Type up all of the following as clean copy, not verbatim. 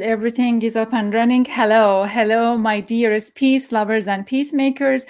Everything is up and running. Hello, my dearest peace lovers and peacemakers.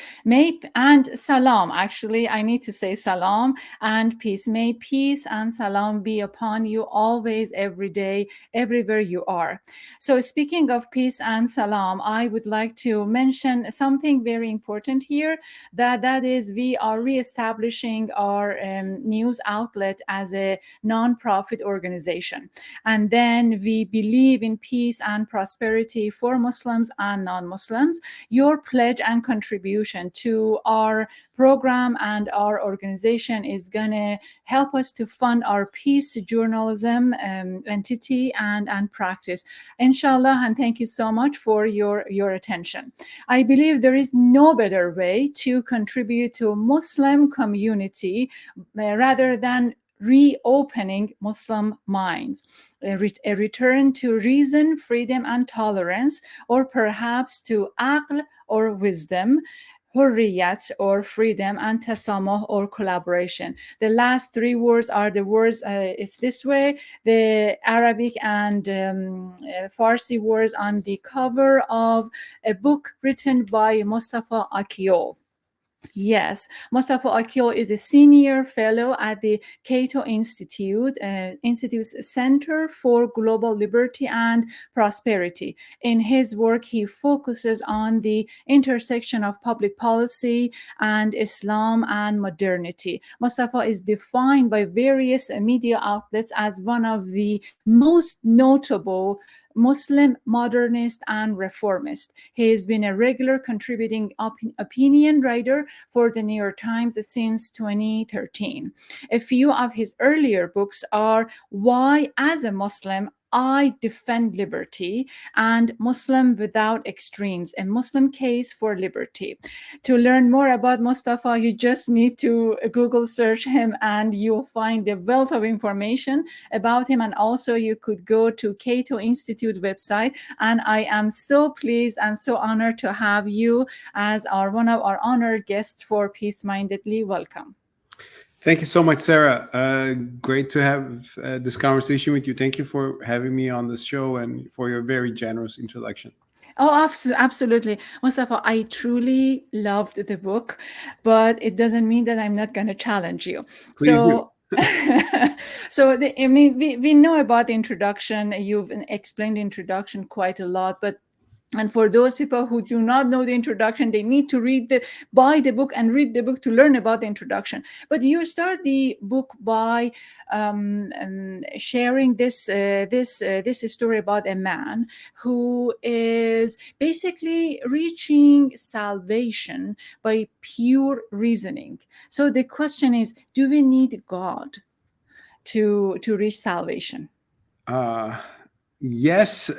And salam. Actually, I need to say salam and peace. May peace and salam be upon you always, every day, everywhere you are. So, speaking of peace and salam, I would like to mention something very important here. That is, we are reestablishing our news outlet as a non-profit organization. And then we believe in peace and prosperity for Muslims and non-Muslims. Your pledge and contribution to our program and our organization is going to help us to fund our peace journalism entity and practice. Inshallah, and thank you so much for your attention. I believe there is no better way to contribute to Muslim community rather than reopening Muslim minds, a return to reason, freedom, and tolerance, or perhaps to aql or wisdom, hurriyat or freedom, and tasamuh or collaboration. The last three words are the words, it's this way, the Arabic and Farsi words on the cover of a book written by Mustafa Akyol. Yes, Mustafa Akyol is a senior fellow at the Cato Institute's Center for Global Liberty and Prosperity. In his work, he focuses on the intersection of public policy and Islam and modernity. Mustafa is defined by various media outlets as one of the most notable Muslim modernist and reformist. He has been a regular contributing opinion writer for the New York Times since 2013. A few of his earlier books are Why, as a Muslim, I Defend Liberty and Muslim Without Extremes, a Muslim Case for Liberty. To learn more about Mustafa, you just need to Google search him and you'll find a wealth of information about him. And also you could go to Cato Institute website. And I am so pleased and so honored to have you as one of our honored guests for Peacemindedly. Welcome. Thank you so much, Sarah. Great to have this conversation with you. Thank you for having me on this show and for your very generous introduction. Oh, absolutely. Mustafa, I truly loved the book, but it doesn't mean that I'm not going to challenge you. Please do. So, I mean, we know about the introduction. You've explained the introduction quite a lot, but and for those people who do not know the introduction, they need to buy the book and read the book to learn about the introduction. But you start the book by sharing this story about a man who is basically reaching salvation by pure reasoning. So the question is, do we need God to reach salvation? Uh, yes,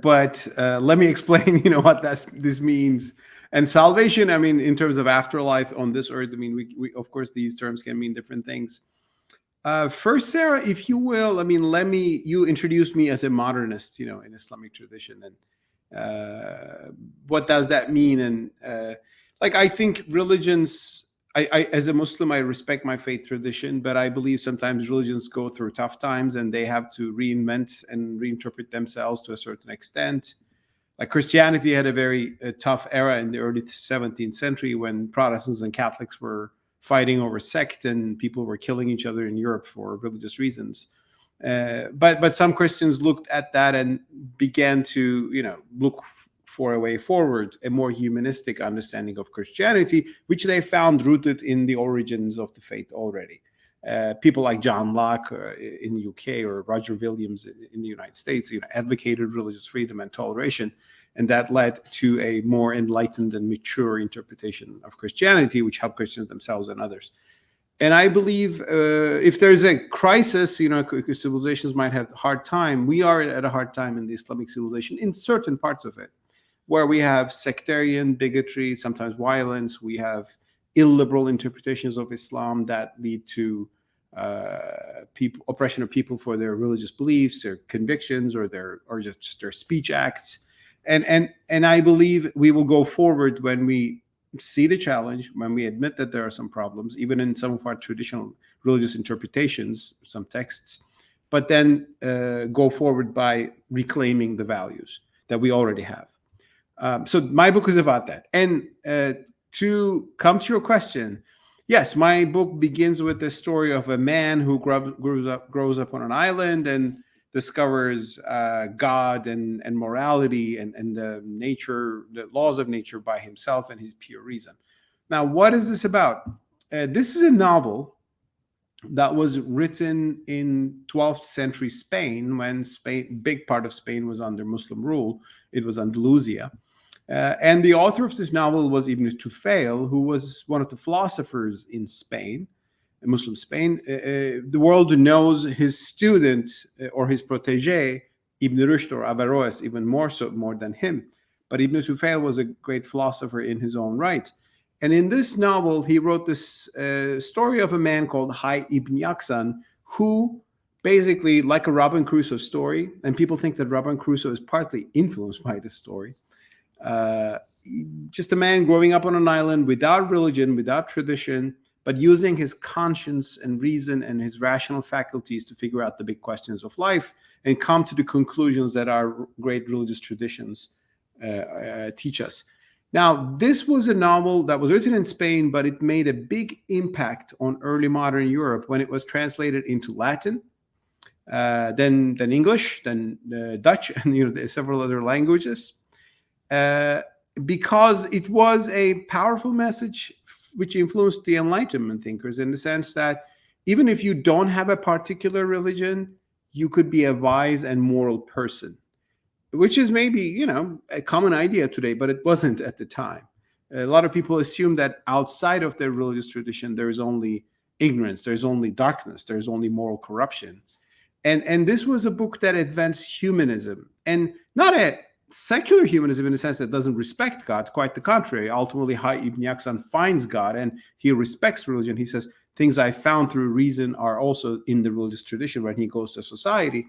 but let me explain. What this means. And salvation, I mean, in terms of afterlife on this earth, I mean, we of course these terms can mean different things. First, Sarah, if you will, I mean, you introduced me as a modernist, in Islamic tradition, and what does that mean? And I think religions. As a Muslim, I respect my faith tradition, but I believe sometimes religions go through tough times and they have to reinvent and reinterpret themselves to a certain extent. Like Christianity had a very tough era in the early 17th century when Protestants and Catholics were fighting over sect and people were killing each other in Europe for religious reasons. But some Christians looked at that and began to look for a way forward, a more humanistic understanding of Christianity, which they found rooted in the origins of the faith already. People like John Locke in the UK or Roger Williams in the United States, advocated religious freedom and toleration, and that led to a more enlightened and mature interpretation of Christianity, which helped Christians themselves and others. And I believe if there's a crisis, civilizations might have a hard time. We are at a hard time in the Islamic civilization in certain parts of it, where we have sectarian bigotry, sometimes violence. We have illiberal interpretations of Islam that lead to oppression of people for their religious beliefs, their convictions, or just their speech acts. And I believe we will go forward when we see the challenge, when we admit that there are some problems, even in some of our traditional religious interpretations, some texts. but then go forward by reclaiming the values that we already have. So my book is about that. And to come to your question, yes, my book begins with the story of a man who grows up on an island and discovers God and morality and the laws of nature by himself and his pure reason. Now, what is this about? This is a novel that was written in 12th century Spain, when Spain, big part of Spain, was under Muslim rule. It was Andalusia. And the author of this novel was Ibn Tufail, who was one of the philosophers in Spain, Muslim Spain. The world knows his student or his protege, Ibn Rushd or Averroes, even more than him. But Ibn Tufail was a great philosopher in his own right. And in this novel, he wrote this story of a man called Hay ibn Yaksan, who basically, like a Robinson Crusoe story, and people think that Robinson Crusoe is partly influenced by this story, just a man growing up on an island without religion, without tradition, but using his conscience and reason and his rational faculties to figure out the big questions of life and come to the conclusions that our great religious traditions teach us. Now, this was a novel that was written in Spain, but it made a big impact on early modern Europe when it was translated into Latin, then English, then Dutch, and several other languages, because it was a powerful message which influenced the Enlightenment thinkers, in the sense that even if you don't have a particular religion, you could be a wise and moral person, which is maybe, a common idea today, but it wasn't at the time. A lot of people assume that outside of their religious tradition, there is only ignorance, there's only darkness, there's only moral corruption. And this was a book that advanced humanism, and not a secular humanism in the sense that doesn't respect God. Quite the contrary. Ultimately, Hay ibn Yaksan finds God and he respects religion. He says, things I found through reason are also in the religious tradition when he goes to society.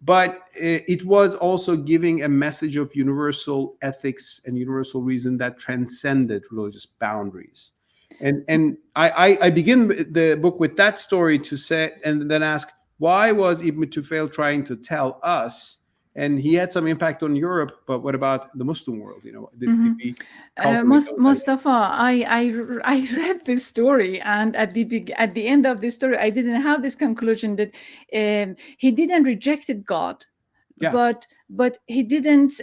But it was also giving a message of universal ethics and universal reason that transcended religious boundaries. And I begin the book with that story to say, and then ask, why was Ibn Tufail trying to tell us? And he had some impact on Europe, but what about the Muslim world? Did we cultivate those Mustafa, I read this story, and at the end of this story, I didn't have this conclusion that he didn't rejected God, Yeah. but he didn't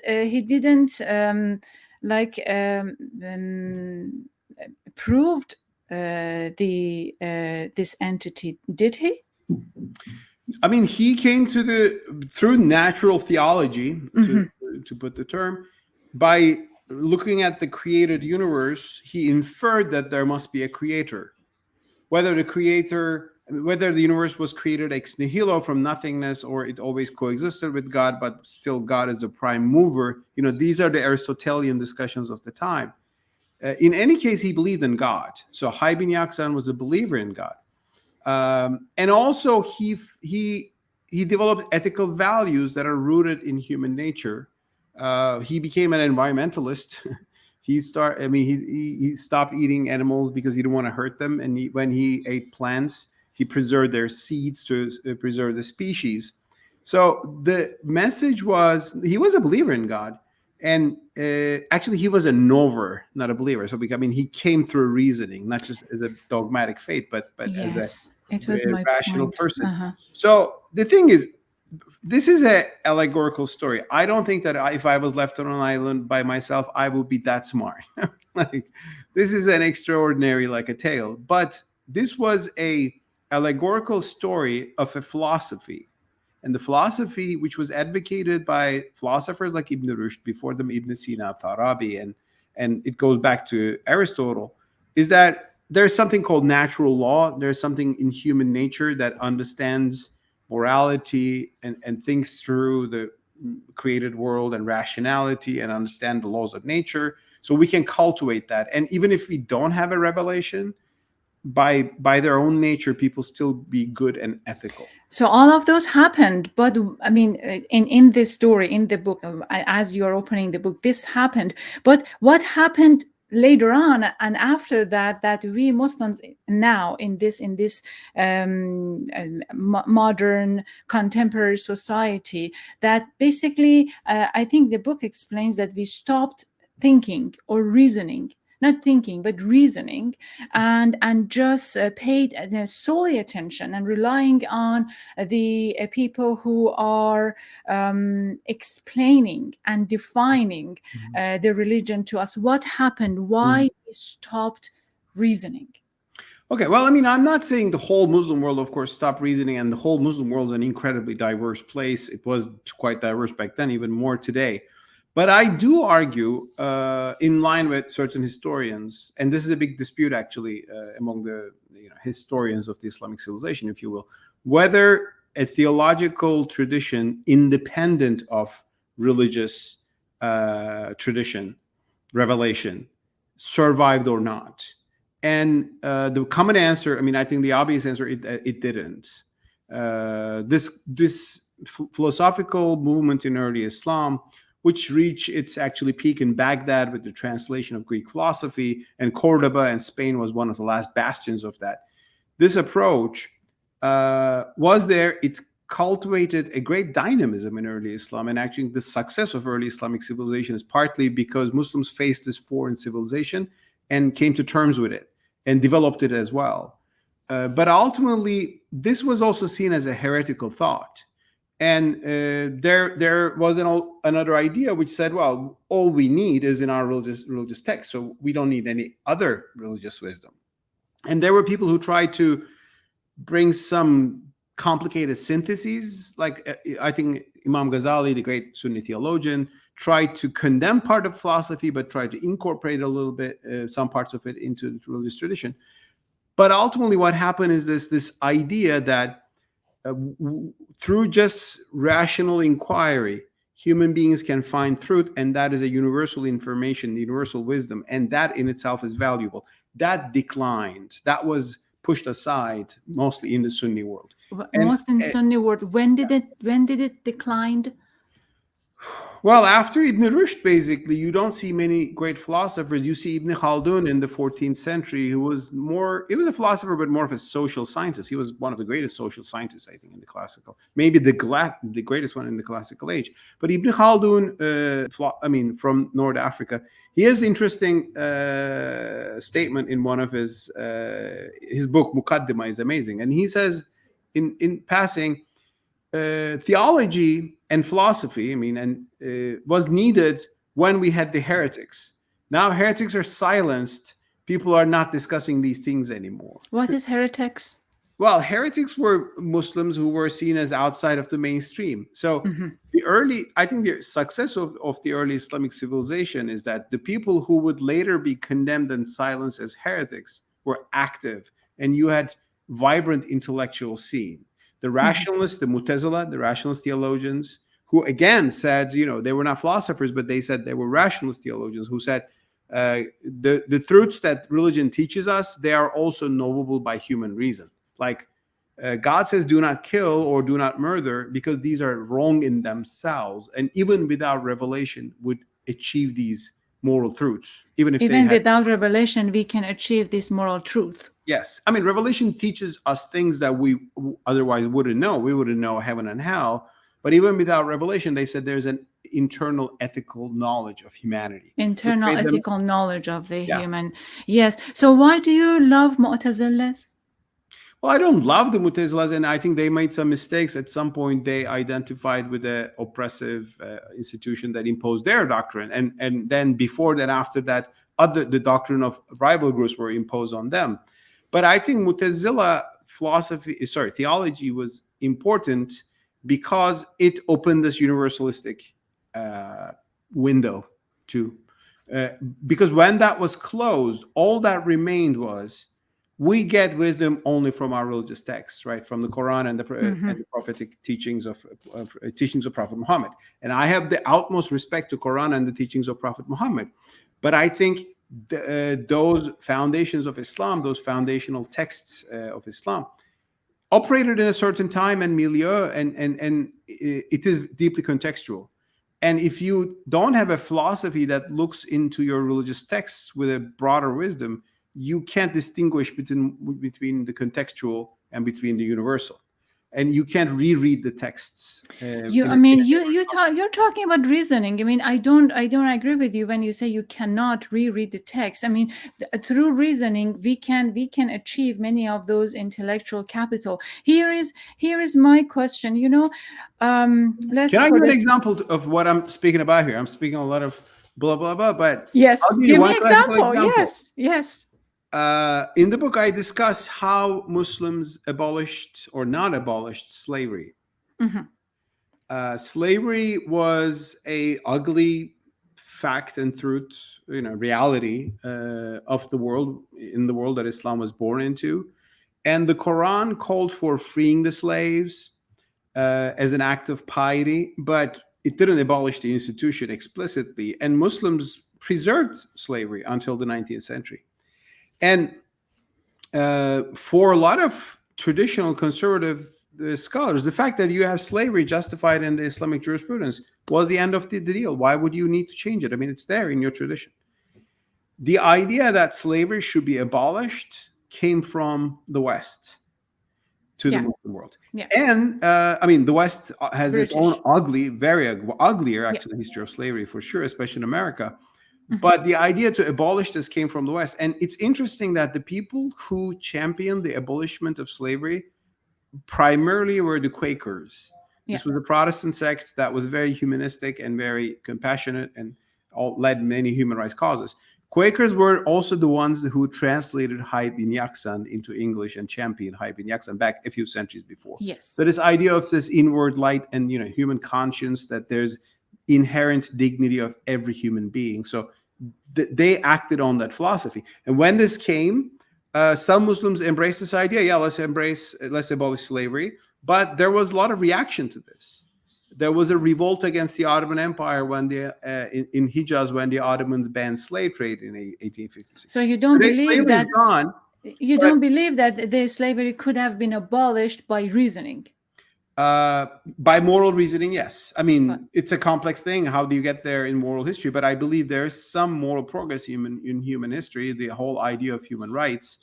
proved this entity, did he? I mean, he came through natural theology, to put the term, by looking at the created universe. He inferred that there must be a creator. Whether the universe was created ex nihilo, from nothingness, or it always coexisted with God, but still God is the prime mover. These are the Aristotelian discussions of the time. In any case, he believed in God. So Hay ibn Yaksan was a believer in God. And also he developed ethical values that are rooted in human nature. He became an environmentalist. He stopped eating animals because he didn't want to hurt them. And when he ate plants, he preserved their seeds to preserve the species. So the message was, he was a believer in God. And actually, he was a knower, not a believer. So he came through reasoning, not just as a dogmatic faith, but Yes, as it was a my rational point. person. So the thing is, this is an allegorical story. I don't think that if I was left on an island by myself, I would be that smart. This is an extraordinary, a tale. But this was a allegorical story of a philosophy. And the philosophy, which was advocated by philosophers like Ibn Rushd, before them Ibn Sina, Farabi, and it goes back to Aristotle, is that there's something called natural law. There's something in human nature that understands morality and thinks through the created world and rationality and understand the laws of nature. So we can cultivate that. And even if we don't have a revelation, by their own nature, people still be good and ethical. So all of those happened, but in this story, in the book, as you are opening the book, this happened. But what happened later on and after that, that we Muslims now in this modern contemporary society, that basically I think the book explains that we stopped thinking or reasoning, not thinking but reasoning, and just paid solely attention and relying on the people who are explaining and defining the religion to us. What happened? Why we stopped reasoning? Okay, well, I mean, I'm not saying the whole Muslim world, of course, stopped reasoning, and the whole Muslim world is an incredibly diverse place. It was quite diverse back then, even more today. But I do argue, in line with certain historians, and this is a big dispute actually among the historians of the Islamic civilization, if you will, whether a theological tradition independent of religious tradition, revelation, survived or not. And the common answer, I mean, I think the obvious answer, it didn't. This philosophical movement in early Islam, which reached its actually peak in Baghdad with the translation of Greek philosophy, and Cordoba and Spain was one of the last bastions of that. This approach was there. It's cultivated a great dynamism in early Islam, and actually the success of early Islamic civilization is partly because Muslims faced this foreign civilization and came to terms with it and developed it as well. But ultimately, this was also seen as a heretical thought. And there was another idea which said, well, all we need is in our religious text, so we don't need any other religious wisdom. And there were people who tried to bring some complicated syntheses, like I think Imam Ghazali, the great Sunni theologian, tried to condemn part of philosophy, but tried to incorporate a little bit, some parts of it into the religious tradition. But ultimately, what happened is this idea that through just rational inquiry, human beings can find truth, and that is a universal information, universal wisdom, and that in itself is valuable. That declined. That was pushed aside, mostly in the Sunni world. Most in Sunni world. When did it declined? Well, after Ibn Rushd, basically, you don't see many great philosophers. You see Ibn Khaldun in the 14th century, who was he was a philosopher, but more of a social scientist. He was one of the greatest social scientists, I think, in the classical, maybe the greatest one in the classical age. But Ibn Khaldun, from North Africa, he has interesting statement in one of his book, Muqaddimah, is amazing. And he says, in passing, theology and philosophy, was needed when we had the heretics. Now heretics are silenced. People are not discussing these things anymore. What is heretics? Well, heretics were Muslims who were seen as outside of the mainstream. So I think the success of the early Islamic civilization is that the people who would later be condemned and silenced as heretics were active, and you had vibrant intellectual scene. The rationalists, the Mu'tazila, the rationalist theologians, who again said, they were not philosophers, but they said they were rationalist theologians who said the truths that religion teaches us, they are also knowable by human reason. Like God says, do not kill or do not murder, because these are wrong in themselves. And even without revelation would achieve these moral truths. Even without revelation, we can achieve this moral truth. Yes. Revelation teaches us things that we otherwise wouldn't know. We wouldn't know heaven and hell. But even without revelation, they said there's an internal ethical knowledge of humanity. Internal ethical knowledge of the human. Yes. So why do you love Mu'tazilas? Well, I don't love the Mu'tazilas, and I think they made some mistakes. At some point, they identified with an oppressive institution that imposed their doctrine. And then before that, after that, the doctrine of rival groups were imposed on them. But I think Mu'tazila theology was important because it opened this universalistic window to, because when that was closed, all that remained was, we get wisdom only from our religious texts, right? From the Quran and the prophetic teachings of Prophet Muhammad. And I have the utmost respect to Quran and the teachings of Prophet Muhammad. But I think those foundations of Islam, those foundational texts of Islam, operated in a certain time and milieu, and it is deeply contextual. And if you don't have a philosophy that looks into your religious texts with a broader wisdom, you can't distinguish between the contextual and between the universal, and you can't reread the texts I mean, you're talking about reasoning. I mean, I don't agree with you when you say you cannot reread the text. I mean, through reasoning, we can achieve many of those intellectual capital. Here is my question. Let's Can say I for give an this. example of what I'm speaking about here? I'm speaking a lot of blah blah blah, but Yes, I'll give you give one me classical example. example. Yes, yes. In the book, I discuss how Muslims abolished or not abolished slavery. Hmm. Slavery was a ugly fact and truth, reality of the world, in the world that Islam was born into, and the Quran called for freeing the slaves as an act of piety, but it didn't abolish the institution explicitly. And Muslims preserved slavery until the 19th century. And for a lot of traditional conservative scholars, the fact that you have slavery justified in the Islamic jurisprudence was the end of the deal. Why would you need to change it? I mean, it's there in your tradition. The idea that slavery should be abolished came from the West to the Yeah, Muslim world. yeah. And I mean, the West has its own British. ugly, very uglier, Yeah. actually, history of slavery for sure, especially in America. Hmm. But the idea to abolish this came from the West. And it's interesting that the people who championed the abolishment of slavery primarily were the Quakers. Yeah. This was a Protestant sect that was very humanistic and very compassionate and led many human rights causes. Quakers were also the ones who translated Hayy bin Yaksan into English and championed Hayy bin Yaksan back a few centuries before. Yes. So this idea of this inward light and human conscience, that there's inherent dignity of every human being. So they acted on that philosophy. And when this came, some Muslims embraced this idea. Yeah, let's abolish slavery. But there was a lot of reaction to this. There was a revolt against the Ottoman Empire when in Hijaz, when the Ottomans banned slave trade in 1856. So you don't Today, believe slavery is that gone, you but don't believe that the slavery could have been abolished by reasoning. by moral reasoning, yes. I But mean, it's a complex thing. How do you get there in moral history? But I believe there's some moral progress in human history, the whole idea of human rights.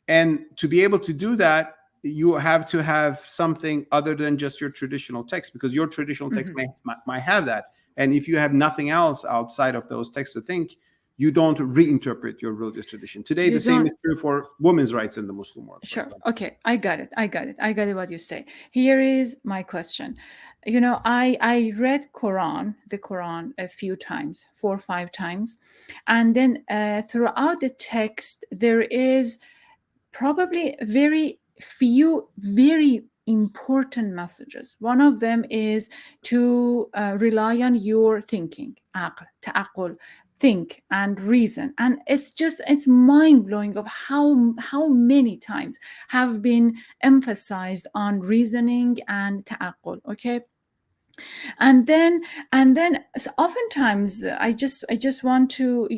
And to be able to do that, you have to have something other than just your traditional text, because your traditional text mhm. might have that. And if you have nothing else outside of those texts to think, you don't reinterpret your religious tradition. Today, You the same is don't. true for women's rights in the Muslim world, for Sure. example. Okay. I got it. I got it. What you say. Here is my question. I read the Quran a few times, 4 or 5 times, and then throughout the text there is probably very few very important messages. One of them is to rely on your thinking, aql, ta'aqul, think and reason. And it's mind blowing of how many times have been emphasized on reasoning and ta'aqul. Okay, and then oftentimes I just want to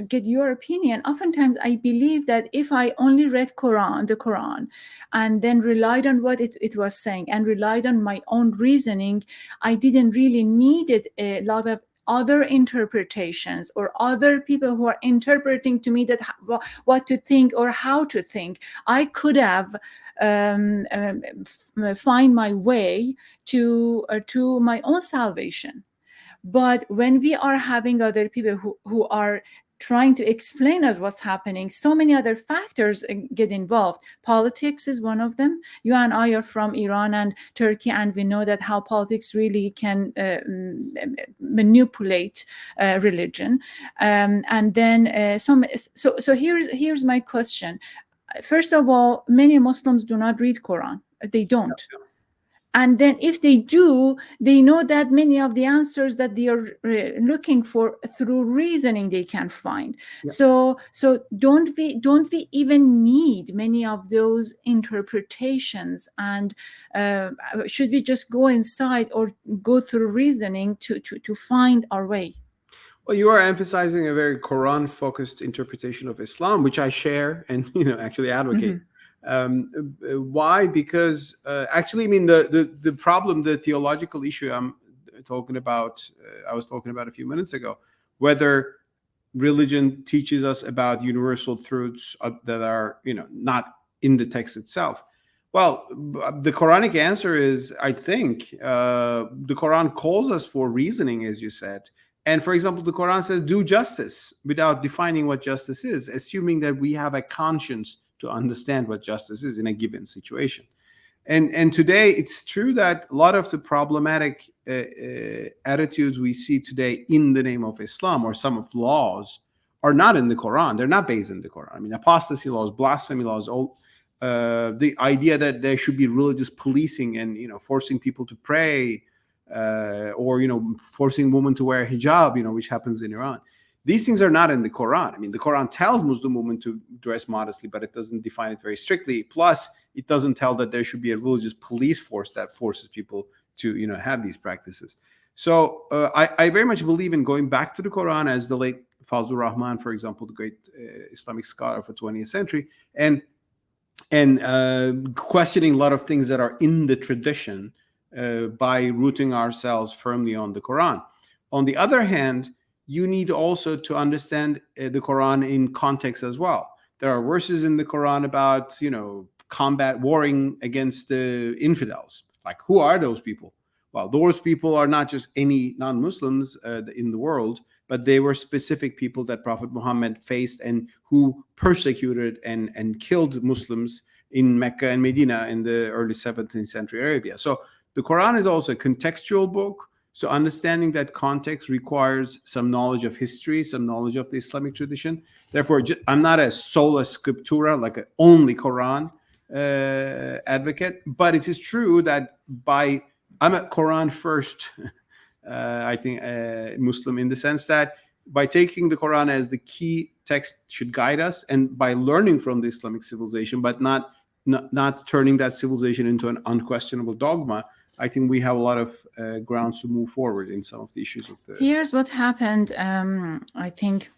get your opinion. Oftentimes I believe that if I only read the Quran and then relied on what it was saying and relied on my own reasoning, I didn't really needed a lot of other interpretations or other people who are interpreting to me that what to think or how to think. I could have find my way to my own salvation. But when we are having other people who are trying to explain us what's happening, so many other factors get involved. Politics is one of them. You and I are from Iran and Turkey, and we know that how politics really can manipulate religion. And then so here's my question. First of all, many Muslims do not read Quran. They don't. And then if they do, they know that many of the answers that they are looking for through reasoning they can find. Yeah. So don't we even need many of those interpretations? And should we just go inside or go through reasoning to find our way? Well, you are emphasizing a very Quran-focused interpretation of Islam, which I share and actually advocate. Mhm. Why? Because actually, I mean, the problem, the theological issue I'm I was talking about a few minutes ago, whether religion teaches us about universal truths that are, not in the text itself. Well, the Quranic answer is, I think, the Quran calls us for reasoning, as you said. And for example, the Quran says, do justice, without defining what justice is, assuming that we have a conscience to understand what justice is in a given situation. And today, it's true that a lot of the problematic attitudes we see today in the name of Islam, or some of laws, are not in the Quran. They're not based in the Quran. I mean, apostasy laws, blasphemy laws, all the idea that there should be religious policing and, forcing people to pray, or, forcing women to wear hijab, which happens in Iran. These things are not in the Quran. I mean, the Quran tells Muslim women to dress modestly, but it doesn't define it very strictly. Plus, it doesn't tell that there should be a religious police force that forces people to, have these practices. So I very much believe in going back to the Quran, as the late Fazlur Rahman, for example, the great Islamic scholar for 20th century, and questioning a lot of things that are in the tradition by rooting ourselves firmly on the Quran. On the other hand, you need also to understand the Quran in context as well. There are verses in the Quran about, warring against the infidels. Like, who are those people? Well, those people are not just any non-Muslims in the world, but they were specific people that Prophet Muhammad faced and who persecuted and killed Muslims in Mecca and Medina in the early 17th century Arabia. So the Quran is also a contextual book. So understanding that context requires some knowledge of history, some knowledge of the Islamic tradition. Therefore, I'm not a sola scriptura, like an only Quran advocate, but it is true that I'm a Quran first, I think, Muslim, in the sense that by taking the Quran as the key text should guide us, and by learning from the Islamic civilization, but not turning that civilization into an unquestionable dogma, I think we have a lot of grounds to move forward in some of the issues of the. Here's what happened. I think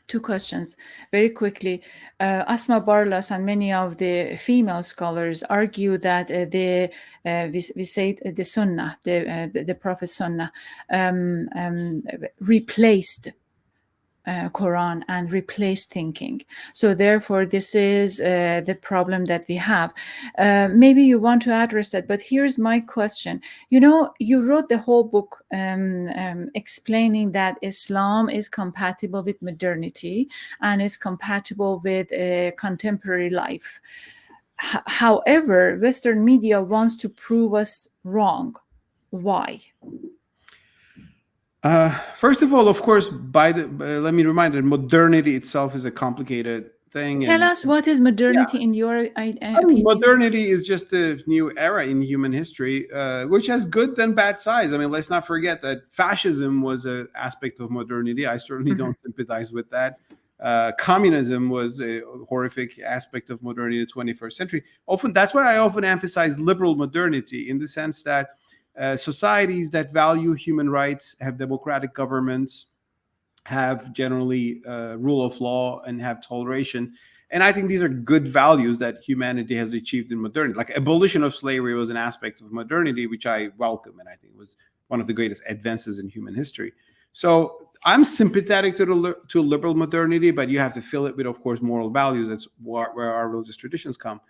2 questions very quickly. Asma Barlas and many of the female scholars argue that we say the Sunnah, the Prophet Sunnah, replaced Quran and replace thinking. So therefore, this is the problem that we have. Maybe you want to address that, but here's my question. You wrote the whole book explaining that Islam is compatible with modernity and is compatible with contemporary life. However, Western media wants to prove us wrong. Why? First of all, of course, let me remind you, modernity itself is a complicated thing. Tell us, what is modernity in your opinion? Modernity is just a new era in human history, which has good and bad sides. I mean, let's not forget that fascism was an aspect of modernity. I certainly don't sympathize with that. Communism was a horrific aspect of modernity in the 21st century. That's why I often emphasize liberal modernity, in the sense that societies that value human rights, have democratic governments, have generally rule of law, and have toleration. And I think these are good values that humanity has achieved in modernity. Like, abolition of slavery was an aspect of modernity, which I welcome, and I think was one of the greatest advances in human history. So I'm sympathetic to liberal modernity, but you have to fill it with, of course, moral values. That's where our religious traditions come.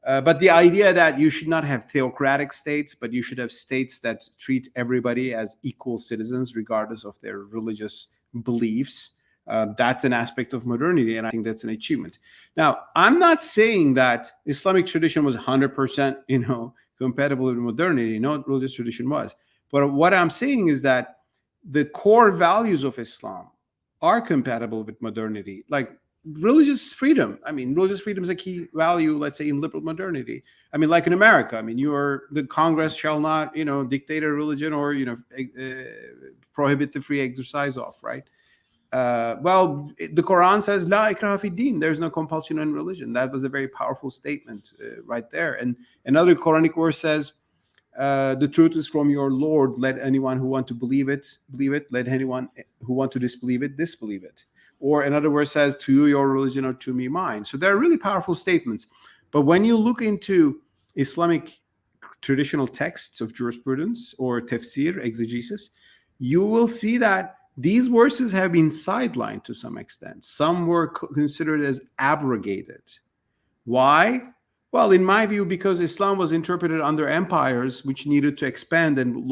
But the idea that you should not have theocratic states, but you should have states that treat everybody as equal citizens, regardless of their religious beliefs, that's an aspect of modernity, and I think that's an achievement. Now, I'm not saying that Islamic tradition was 100%, compatible with modernity. No religious tradition was. But what I'm saying is that the core values of Islam are compatible with modernity, like religious freedom. I mean, religious freedom is a key value, let's say, in liberal modernity. I mean, like in America, I mean, the Congress shall not, dictate a religion or, prohibit the free exercise of, right? Well, the Quran says, La ikraha fi din, there's no compulsion in religion. That was a very powerful statement right there. And another Quranic verse says, the truth is from your Lord. Let anyone who want to believe it. Let anyone who want to disbelieve it. Or another verse says, to you your religion, or to me mine. So they're really powerful statements. But when you look into Islamic traditional texts of jurisprudence or tafsir, exegesis, you will see that these verses have been sidelined to some extent. Some were considered as abrogated. Why? Well, in my view, because Islam was interpreted under empires which needed to expand and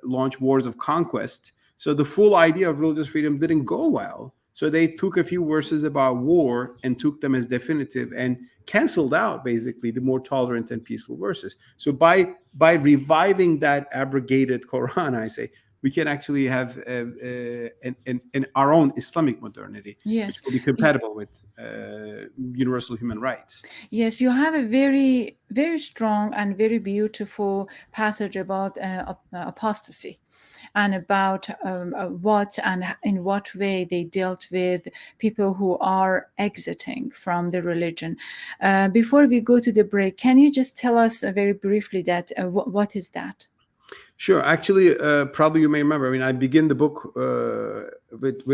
launch wars of conquest. So the full idea of religious freedom didn't go well. So they took a few verses about war and took them as definitive and canceled out basically the more tolerant and peaceful verses. So by reviving that abrogated Quran, I say, we can actually have our own Islamic modernity, which Yes. will be compatible with universal human rights. Yes, you have a very, very strong and very beautiful passage about apostasy and about what and in what way they dealt with people who are exiting from the religion. Before we go to the break, can you just tell us very briefly that what is that? Sure. Actually, probably you may remember. I mean, I begin the book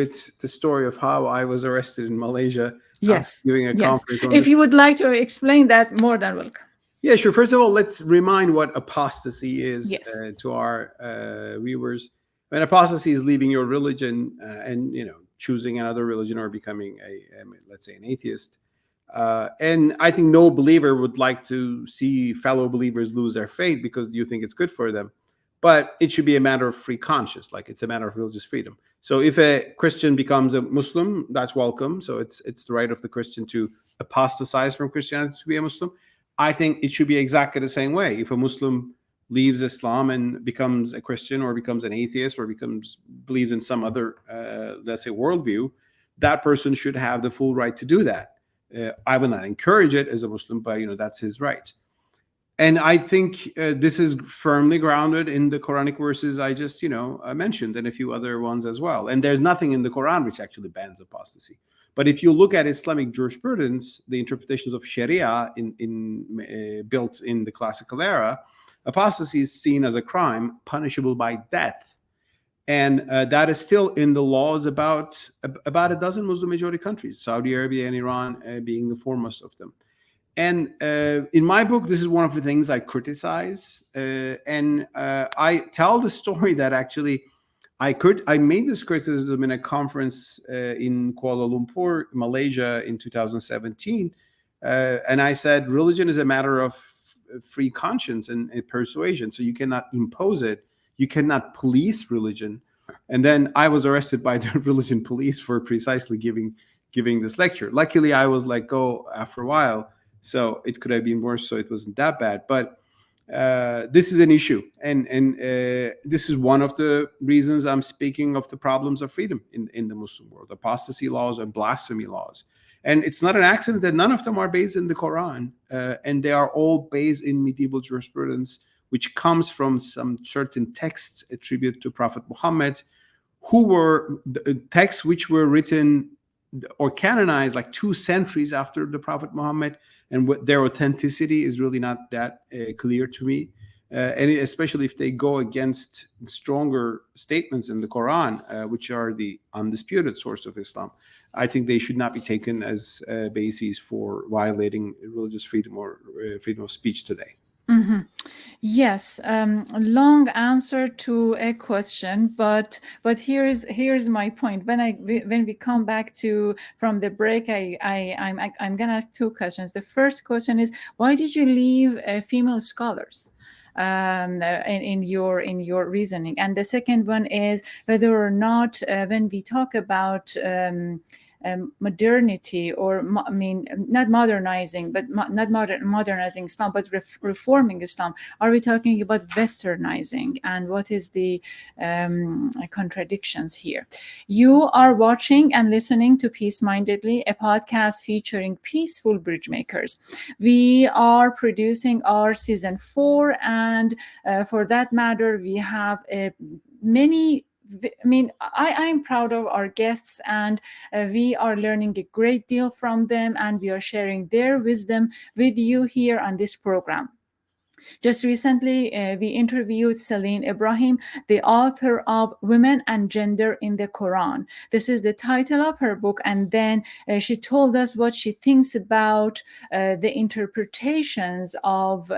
with the story of how I was arrested in Malaysia after Yes, giving a yes. conference on If this. you would like to explain that, more than welcome. Yeah, sure. First of all, let's remind what apostasy is Yes. to our viewers. When apostasy is leaving your religion and choosing another religion or becoming let's say an atheist. And I think no believer would like to see fellow believers lose their faith because you think it's good for them. But it should be a matter of free conscience, like it's a matter of religious freedom. So if a Christian becomes a Muslim, that's welcome. So it's the right of the Christian to apostatize from Christianity to be a Muslim. I think it should be exactly the same way. If a Muslim leaves Islam and becomes a Christian or becomes an atheist or believes in some other, let's say, worldview, that person should have the full right to do that. I will not encourage it as a Muslim, but that's his right. And I think this is firmly grounded in the Quranic verses I just mentioned and a few other ones as well. And there's nothing in the Quran which actually bans apostasy. But if you look at Islamic jurisprudence, the interpretations of Sharia built in the classical era, apostasy is seen as a crime punishable by death. And that is still in the laws about a dozen Muslim majority countries, Saudi Arabia and Iran being the foremost of them. And in my book, this is one of the things I criticize. And I tell the story that actually I made this criticism in a conference in Kuala Lumpur, Malaysia in 2017. And I said, religion is a matter of free conscience and persuasion. So you cannot impose it. You cannot police religion. And then I was arrested by the religion police for precisely giving this lecture. Luckily, I was let go after a while. So it could have been worse. So it wasn't that bad. But this is an issue. And this is one of the reasons I'm speaking of the problems of freedom in the Muslim world, apostasy laws and blasphemy laws. And it's not an accident that none of them are based in the Quran. And they are all based in medieval jurisprudence, which comes from some certain texts attributed to Prophet Muhammad, who were texts which were written or canonized like 2 centuries after the Prophet Muhammad, and what their authenticity is really not that clear to me. And especially if they go against stronger statements in the Quran, which are the undisputed source of Islam, I think they should not be taken as bases for violating religious freedom or freedom of speech today. Mm-hmm. Yes, long answer to a question, but here's my point. When we come back from the break, I'm gonna ask 2 questions. The first question is, why did you leave female scholars in your reasoning? And the second one is whether or not when we talk about modernity, or not modernizing, but not modernizing Islam, but reforming Islam, are we talking about westernizing, and what is the contradictions here? You are watching and listening to Peacemindedly, a podcast featuring peaceful bridge makers. We are producing our season 4, and for that matter, we have many. I am proud of our guests, and we are learning a great deal from them, and we are sharing their wisdom with you here on this program. Just recently, we interviewed Celine Ibrahim, the author of Women and Gender in the Quran. This is the title of her book, and then she told us what she thinks about the interpretations of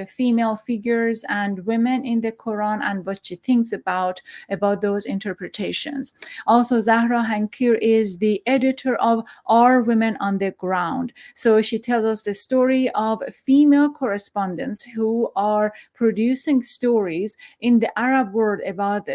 female figures and women in the Quran, and what she thinks about those interpretations. Also, Zahra Hankir is the editor of Our Women on the Ground. So she tells us the story of female correspondents who are producing stories in the Arab world about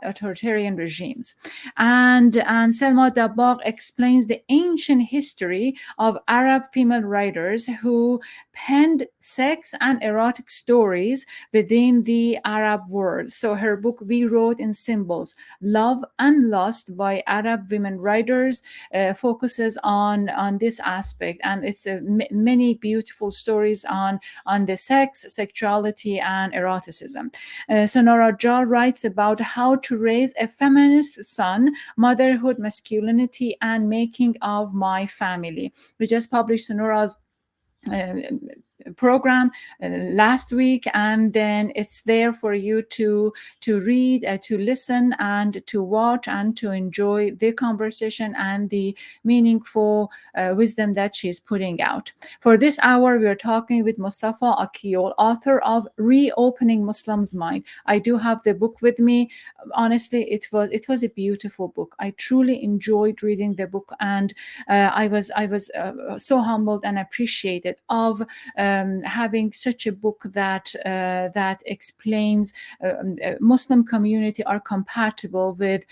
authoritarian regimes. And Selma Dabbagh explains the ancient history of Arab female writers who penned sex and erotic stories within the Arab world. So her book, We Wrote in Symbols, Love and Lust by Arab Women Writers, focuses on this aspect, and it's many beautiful stories on the sex, sexuality, and eroticism. Sonora Jha writes about how to raise a feminist son, motherhood, masculinity, and making of my family. We just published Sonora's uh, program last week, and then it's there for you to read, to listen, and to watch, and to enjoy the conversation and the meaningful wisdom that she's putting out. For this hour, we are talking with Mustafa Akyol, author of Reopening Muslims' Mind. I do have the book with me. Honestly, it was a beautiful book. I truly enjoyed reading the book, and I was so humbled and appreciated of having such a book that explains Muslim community are compatible with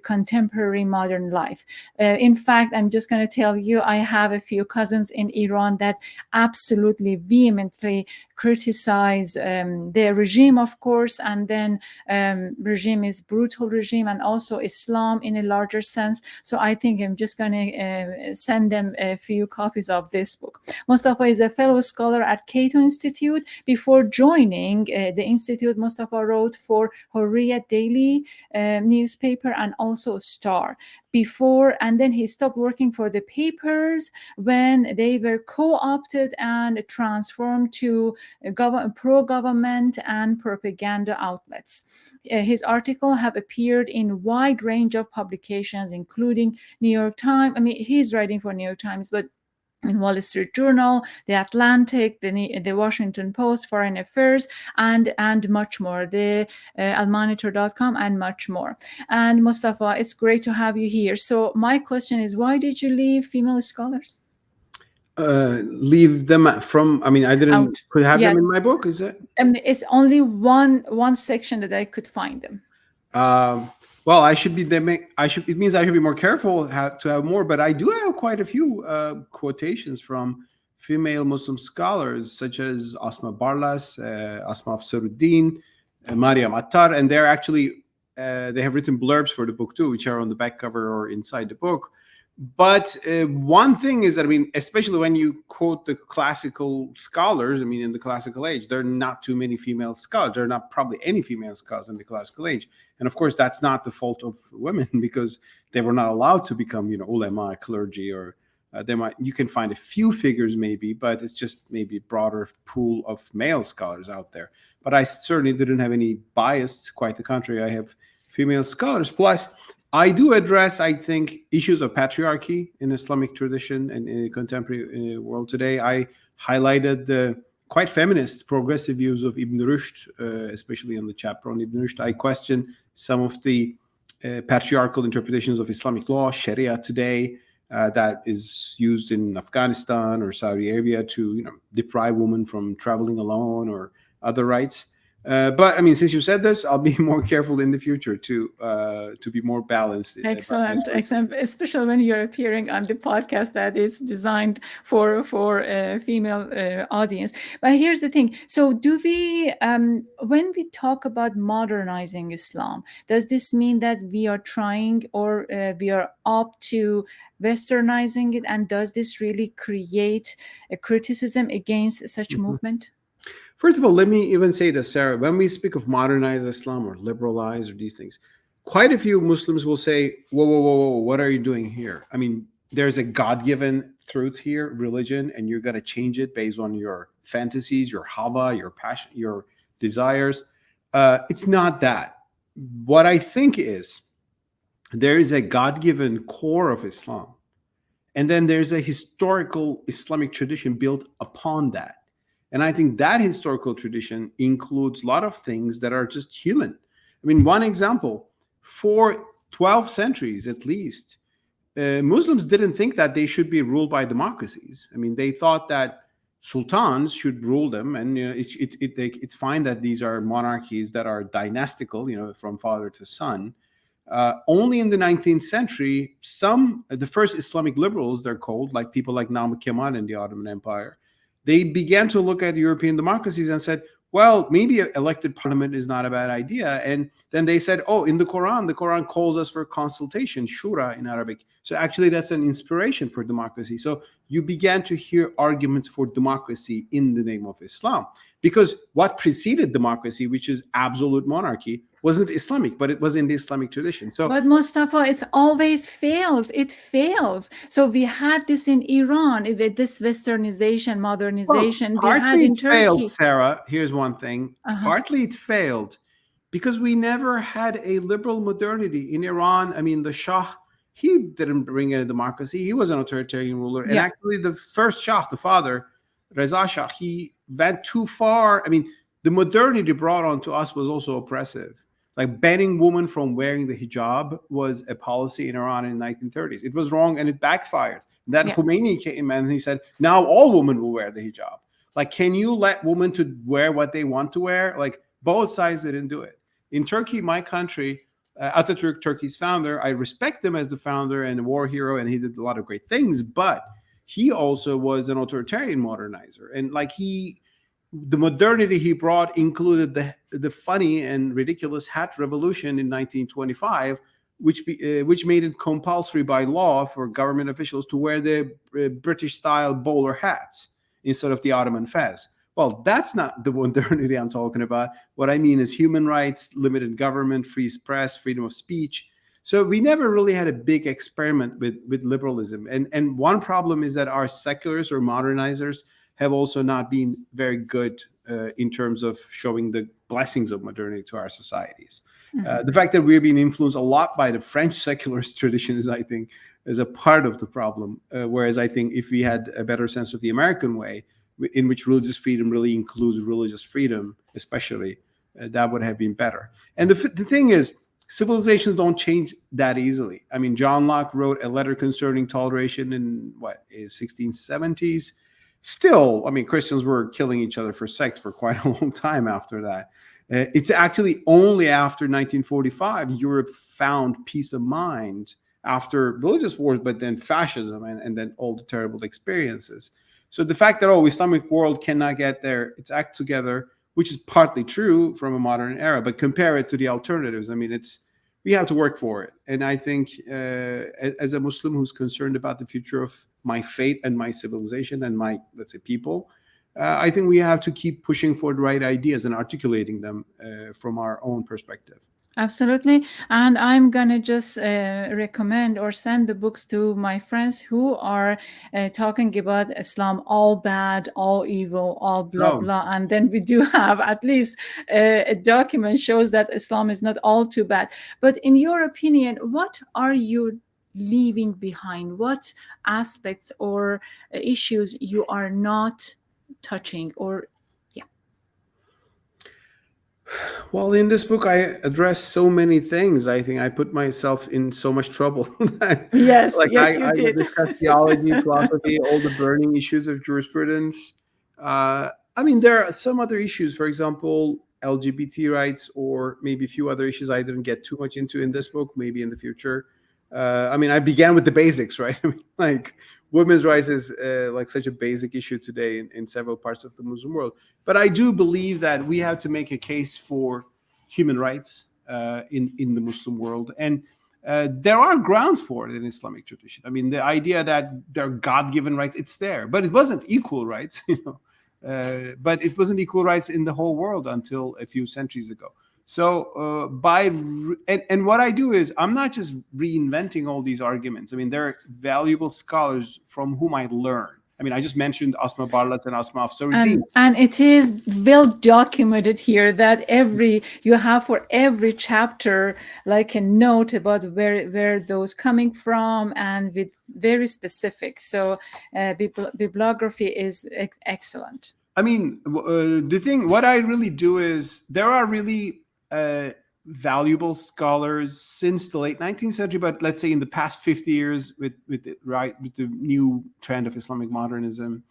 contemporary modern life. In fact, I'm just going to tell you, I have a few cousins in Iran that absolutely vehemently criticize the regime, of course, and then regime is brutal regime, and also Islam in a larger sense. So I think I'm just going to send them a few copies of this book. Mustafa is a fellow scholar at Cato Institute. Before joining the institute, Mustafa wrote for Hurriyet Daily newspaper and also Star. And then he stopped working for the papers when they were co-opted and transformed to pro-government and propaganda outlets. His articles have appeared in wide range of publications, including New York Times. I mean, he's writing for New York Times, but in Wall Street Journal, The Atlantic, the Washington Post, Foreign Affairs, and much more, the almonitor.com, and much more. And Mustafa, it's great to have you here. So my question is, why did you leave female scholars Leave them from, I mean, I didn't out? could have Yeah, them in my book, is it? it's only one section that I could find them. Well, I should be. I should. It means I should be more careful to have more. But I do have quite a few quotations from female Muslim scholars, such as Asma Barlas, Asma Afsaruddin, Mariam Attar, and they're actually they have written blurbs for the book too, which are on the back cover or inside the book. But one thing is that, I mean, especially when you quote the classical scholars, I mean, in the classical age, there are not too many female scholars. There are not probably any female scholars in the classical age. And of course, that's not the fault of women, because they were not allowed to become, ulema, clergy, or you can find a few figures maybe, but it's just maybe a broader pool of male scholars out there. But I certainly didn't have any bias. Quite the contrary, I have female scholars. Plus, I do address, I think, issues of patriarchy in Islamic tradition and in the contemporary world today. I highlighted the quite feminist, progressive views of Ibn Rushd, especially on the chapter on Ibn Rushd. I question some of the patriarchal interpretations of Islamic law, Sharia today, that is used in Afghanistan or Saudi Arabia to, deprive women from traveling alone or other rights. But I mean, since you said this, I'll be more careful in the future to be more balanced. Excellent, excellent. Especially when you're appearing on the podcast that is designed for a female audience. But here's the thing. So, do we, when we talk about modernizing Islam, does this mean that we are trying, or we are up to westernizing it? And does this really create a criticism against such movement? First of all, let me even say this, Sarah. When we speak of modernize Islam or liberalize or these things, quite a few Muslims will say, whoa, whoa, whoa, whoa, what are you doing here? I mean, there's a God-given truth here, religion, and you're going to change it based on your fantasies, your hawa, your passion, your desires. It's not that. What I think is there is a God given core of Islam, and then there's a historical Islamic tradition built upon that. And I think that historical tradition includes a lot of things that are just human. I mean, one example, for 12 centuries at least, Muslims didn't think that they should be ruled by democracies. I mean, they thought that sultans should rule them, and it's fine that these are monarchies that are dynastical, from father to son. Only in the 19th century, the first Islamic liberals, they're called, like people like Namık Kemal in the Ottoman Empire, they began to look at European democracies and said, well, maybe an elected parliament is not a bad idea. And then they said, oh, in the Quran calls us for consultation, shura in Arabic. So actually that's an inspiration for democracy. So you began to hear arguments for democracy in the name of Islam. Because what preceded democracy, which is absolute monarchy, wasn't Islamic, but it was in the Islamic tradition. So, but Mustafa, it always fails. It fails. So we had this in Iran with this westernization, modernization. We had partly in it failed, Turkey. Sarah. Here's one thing. Partly it failed because we never had a liberal modernity in Iran. I mean, the Shah, he didn't bring in a democracy. He was an authoritarian ruler. And actually, the first Shah, the father, Reza Shah, he went too far. I mean, the modernity brought on to us was also oppressive. Like banning women from wearing the hijab was a policy in Iran in the 1930s. It was wrong and it backfired. Then Khomeini came and he said, now all women will wear the hijab. Like, can you let women to wear what they want to wear? Like, both sides didn't do it. In Turkey, my country, Atatürk, Turkey's founder, I respect him as the founder and a war hero, and he did a lot of great things, but he also was an authoritarian modernizer. And the modernity he brought included the funny and ridiculous hat revolution in 1925, which made it compulsory by law for government officials to wear the British-style bowler hats instead of the Ottoman fez. Well, that's not the modernity I'm talking about. What I mean is human rights, limited government, free press, freedom of speech. So we never really had a big experiment with liberalism. And one problem is that our secularists or modernizers have also not been very good in terms of showing the blessings of modernity to our societies. The fact that we're being influenced a lot by the French secularist tradition is, I think, is a part of the problem. Whereas I think if we had a better sense of the American way, in which religious freedom really includes religious freedom, especially, that would have been better. And the thing is, civilizations don't change that easily. I mean, John Locke wrote a letter concerning toleration in 1670s. Still, I mean, Christians were killing each other for sex for quite a long time after that. It's actually only after 1945 Europe found peace of mind after religious wars, but then fascism and then all the terrible experiences. So the fact that, Islamic world cannot get there, its act together, which is partly true from a modern era, but compare it to the alternatives. I mean, we have to work for it. And I think as a Muslim who's concerned about the future of my faith and my civilization and my, let's say, people, I think we have to keep pushing for the right ideas and articulating them from our own perspective. Absolutely. And I'm going to just recommend or send the books to my friends who are talking about Islam, all bad, all evil, all blah, blah. And then we do have at least a document shows that Islam is not all too bad. But in your opinion, what are you leaving behind? What aspects or issues you are not touching or Well, in this book, I address so many things. I think I put myself in so much trouble. Yes, I did. discuss theology, philosophy, all the burning issues of jurisprudence. I mean, there are some other issues, for example, LGBT rights, or maybe a few other issues I didn't get too much into in this book, maybe in the future. I mean, I began with the basics, right? I mean, like women's rights is like such a basic issue today in several parts of the Muslim world. But I do believe that we have to make a case for human rights in the Muslim world. And there are grounds for it in Islamic tradition. I mean, the idea that there are God-given rights, it's there. But it wasn't equal rights, but it wasn't equal rights in the whole world until a few centuries ago. So and what I do is I'm not just reinventing all these arguments. I mean, there are valuable scholars from whom I learn. I mean, I just mentioned Asma Barlat and Asma Afsaruddin. And it is well documented here that you have for every chapter like a note about where those coming from, and with very specific. So bibliography is excellent. I mean, what I really do is there are really valuable scholars since the late 19th century, but let's say in the past 50 years with the new trend of Islamic modernism,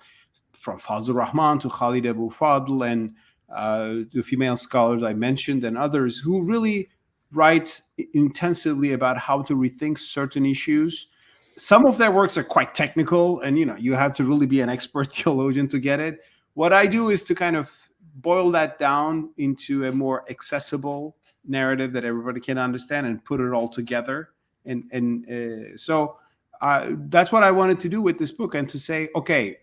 from Fazlur Rahman to Khalid Abu Fadl and the female scholars I mentioned and others who really write intensively about how to rethink certain issues. Some of their works are quite technical, and you have to really be an expert theologian to get it. What I do is to kind of boil that down into a more accessible narrative that everybody can understand and put it all together. So that's what I wanted to do with this book, and to say, okay,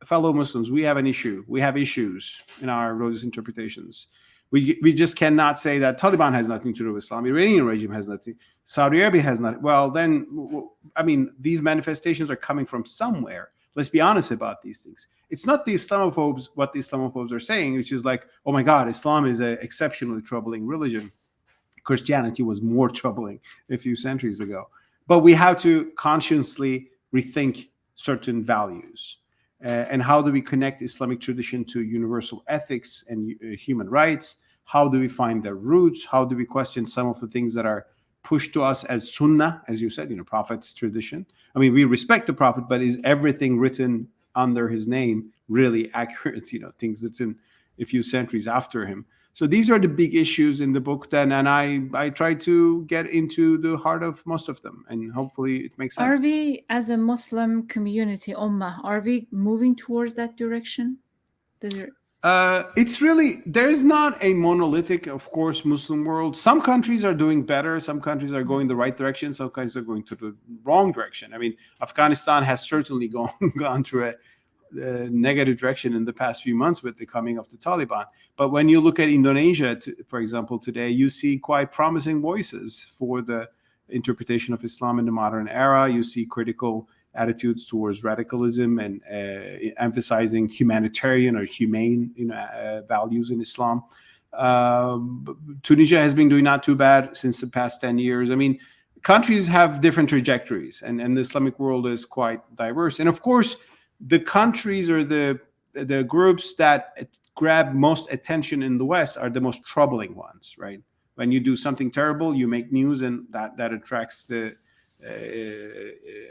fellow Muslims, we have an issue. We have issues in our religious interpretations. We just cannot say that Taliban has nothing to do with Islam. Iranian regime has nothing. Saudi Arabia has not. Well, then, I mean, these manifestations are coming from somewhere. Let's be honest about these things. It's not the Islamophobes, what the Islamophobes are saying, which is like, oh my God, Islam is an exceptionally troubling religion. Christianity was more troubling a few centuries ago. But we have to consciously rethink certain values. And how do we connect Islamic tradition to universal ethics and human rights? How do we find their roots? How do we question some of the things that are pushed to us as sunnah, as you said, Prophet's tradition? I mean, we respect the Prophet, but is everything written under his name really accurate? Things that's in a few centuries after him. So these are the big issues in the book then, and I try to get into the heart of most of them, and hopefully it makes sense. Are we, as a Muslim community, Ummah, are we moving towards that direction? It's really, there's not a monolithic, of course, Muslim world. Some countries are doing better. Some countries are going the right direction. Some countries are going to the wrong direction. I mean, Afghanistan has certainly gone through a negative direction in the past few months with the coming of the Taliban. But when you look at Indonesia, for example, today, you see quite promising voices for the interpretation of Islam in the modern era. You see critical attitudes towards radicalism and emphasizing humanitarian or humane values in Islam. Tunisia has been doing not too bad since the past 10 years. I mean, countries have different trajectories, and the Islamic world is quite diverse. And of course, the countries or the groups that grab most attention in the West are the most troubling ones, right? When you do something terrible, you make news, and that attracts the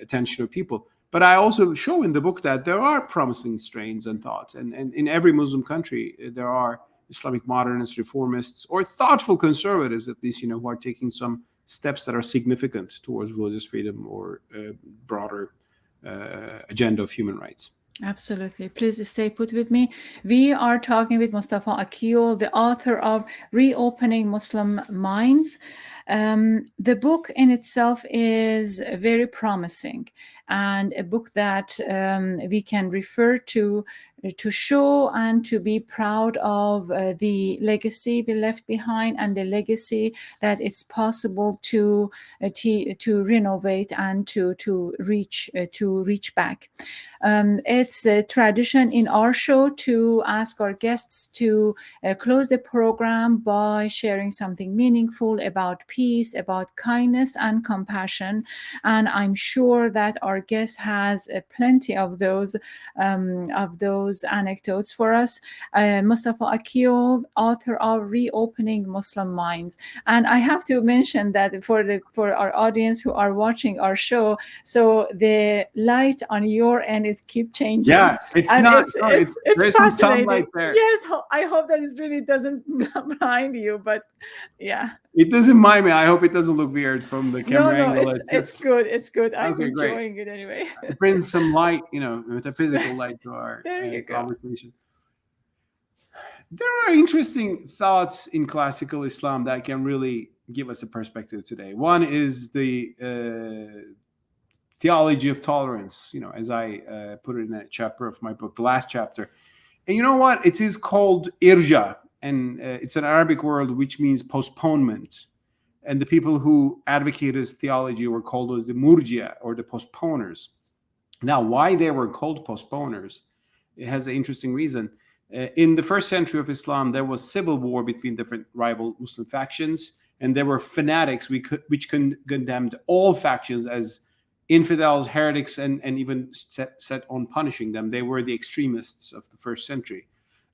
attention of people. But I also show in the book that there are promising strains and thoughts, and in every Muslim country there are Islamic modernists, reformists, or thoughtful conservatives, at least, who are taking some steps that are significant towards religious freedom or broader agenda of human rights. Absolutely. Please stay put with me. We are talking with Mustafa Akyol, the author of Reopening Muslim Minds. The book in itself is very promising, and a book that we can refer to show and to be proud of the legacy we left behind, and the legacy that it's possible to renovate and to reach back. It's a tradition in our show to ask our guests to close the program by sharing something meaningful about peace, about kindness and compassion. And I'm sure that our guest has plenty of those anecdotes for us. Mustafa Akyol, author of Reopening Muslim Minds. And I have to mention that for our audience who are watching our show, so the light on your end is keep changing. Yeah, it's and not. it's there's some sunlight there. Yes, I hope that it really doesn't blind you, but yeah. It doesn't mind me. I hope it doesn't look weird from the camera angle. It's good. It's good. I'm Okay, enjoying it anyway. It brings some light, metaphysical light to our conversation. There are interesting thoughts in classical Islam that can really give us a perspective today. One is the theology of tolerance, as I put it in a chapter of my book, the last chapter. And you know what? It is called irja. and it's an Arabic word which means postponement. And the people who advocated this theology were called as the murjia, or the postponers. Now, why they were called postponers, it has an interesting reason. In the first century of Islam, there was civil war between different rival Muslim factions, and there were fanatics which condemned all factions as infidels, heretics, and even set on punishing them. They were the extremists of the first century.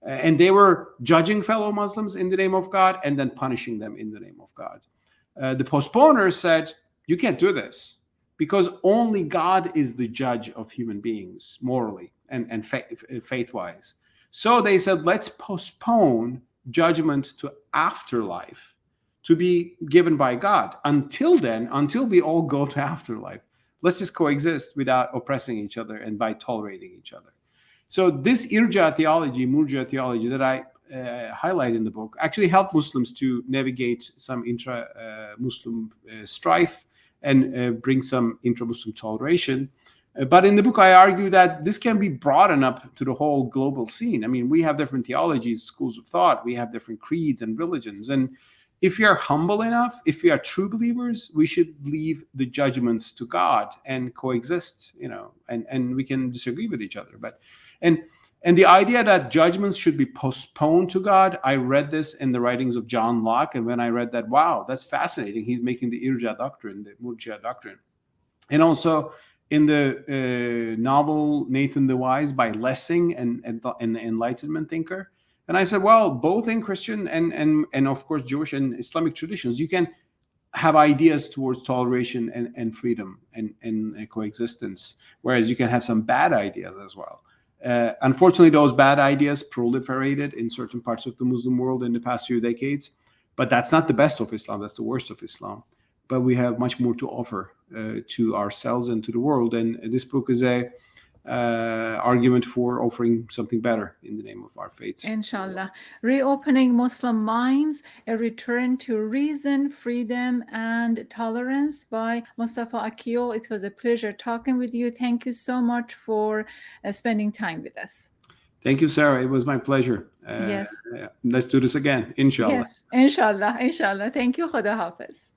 And they were judging fellow Muslims in the name of God and then punishing them in the name of God. The postponers said, you can't do this, because only God is the judge of human beings morally and faith-wise. So they said, let's postpone judgment to afterlife to be given by God. Until then, until we all go to afterlife, let's just coexist without oppressing each other and by tolerating each other. So this irja theology, murja theology that I highlight in the book actually helped Muslims to navigate some intra-Muslim strife and bring some intra-Muslim toleration. But in the book, I argue that this can be broadened up to the whole global scene. I mean, we have different theologies, schools of thought, we have different creeds and religions. And if we are humble enough, if we are true believers, we should leave the judgments to God and coexist, and we can disagree with each other. And the idea that judgments should be postponed to God, I read this in the writings of John Locke. And when I read that, wow, that's fascinating. He's making the irja doctrine, the murja doctrine. And also in the novel Nathan the Wise by Lessing and the Enlightenment thinker. And I said, well, both in Christian and of course Jewish and Islamic traditions, you can have ideas towards toleration and freedom and coexistence, whereas you can have some bad ideas as well. Unfortunately, those bad ideas proliferated in certain parts of the Muslim world in the past few decades, but that's not the best of Islam. That's the worst of Islam. But we have much more to offer to ourselves and to the world. And this book is a argument for offering something better in the name of our faith. Inshallah. Reopening Muslim Minds, a return to reason, freedom, and tolerance by Mustafa Akyol. It was a pleasure talking with you. Thank you so much for spending time with us. Thank you, Sarah. It was my pleasure. Yes. Let's do this again, inshallah. Yes, inshallah, inshallah. Thank you. Khuda Hafiz.